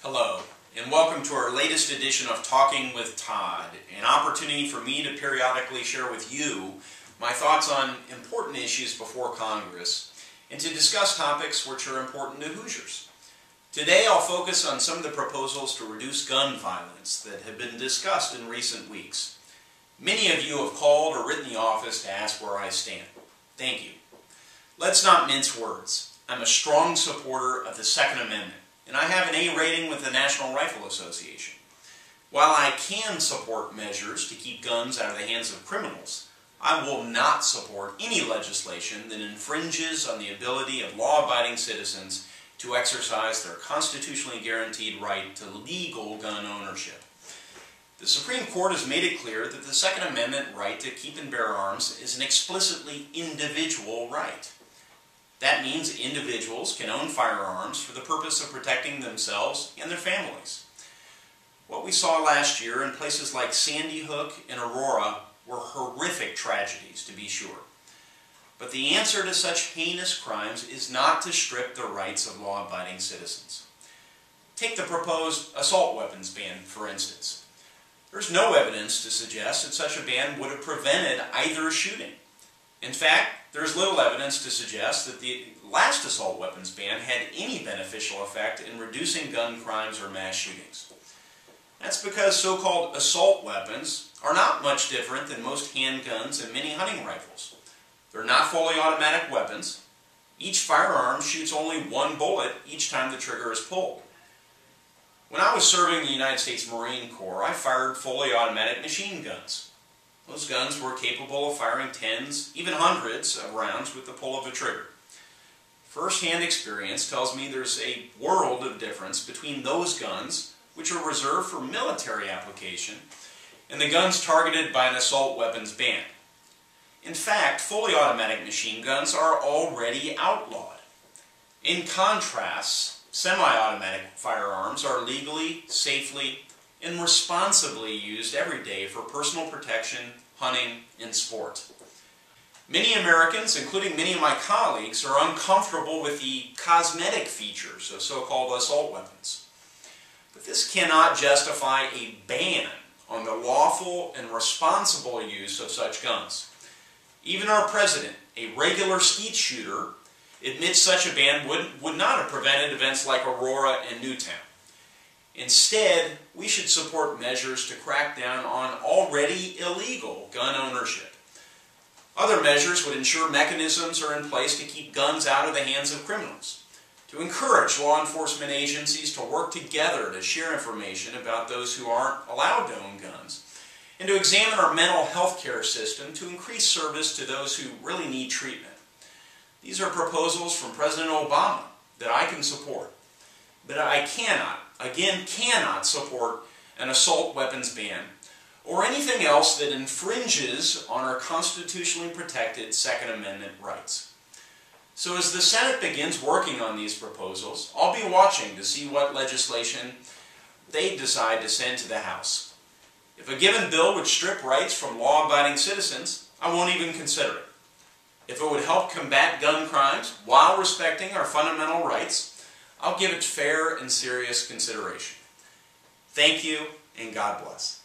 Hello, and welcome to our latest edition of Talking with Todd, an opportunity for me to periodically share with you my thoughts on important issues before Congress and to discuss topics which are important to Hoosiers. Today I'll focus on some of the proposals to reduce gun violence that have been discussed in recent weeks. Many of you have called or written the office to ask where I stand. Thank you. Let's not mince words. I'm a strong supporter of the Second Amendment, and I have an A rating with the National Rifle Association. While I can support measures to keep guns out of the hands of criminals, I will not support any legislation that infringes on the ability of law-abiding citizens to exercise their constitutionally guaranteed right to legal gun ownership. The Supreme Court has made it clear that the Second Amendment right to keep and bear arms is an explicitly individual right. That means individuals can own firearms for the purpose of protecting themselves and their families. What we saw last year in places like Sandy Hook and Aurora were horrific tragedies, to be sure. But the answer to such heinous crimes is not to strip the rights of law-abiding citizens. Take the proposed assault weapons ban, for instance. There's no evidence to suggest that such a ban would have prevented either shooting. In fact, there's little evidence to suggest that the last assault weapons ban had any beneficial effect in reducing gun crimes or mass shootings. That's because so-called assault weapons are not much different than most handguns and mini hunting rifles. They're not fully automatic weapons. Each firearm shoots only one bullet each time the trigger is pulled. When I was serving in the United States Marine Corps, I fired fully automatic machine guns. Those guns were capable of firing tens, even hundreds of rounds with the pull of a trigger. First-hand experience tells me there's a world of difference between those guns, which are reserved for military application, and the guns targeted by an assault weapons ban. In fact, fully automatic machine guns are already outlawed. In contrast, semi-automatic firearms are legally, safely, and responsibly used every day for personal protection, hunting, and sport. Many Americans, including many of my colleagues, are uncomfortable with the cosmetic features of so-called assault weapons. But this cannot justify a ban on the lawful and responsible use of such guns. Even our president, a regular skeet shooter, admits such a ban would not have prevented events like Aurora and Newtown. Instead, we should support measures to crack down on already illegal gun ownership. Other measures would ensure mechanisms are in place to keep guns out of the hands of criminals, to encourage law enforcement agencies to work together to share information about those who aren't allowed to own guns, and to examine our mental health care system to increase service to those who really need treatment. These are proposals from President Obama that I can support, but I cannot support an assault weapons ban or anything else that infringes on our constitutionally protected Second Amendment rights. So as the Senate begins working on these proposals, I'll be watching to see what legislation they decide to send to the House. If a given bill would strip rights from law-abiding citizens, I won't even consider it. If it would help combat gun crimes while respecting our fundamental rights, I'll give it fair and serious consideration. Thank you, and God bless.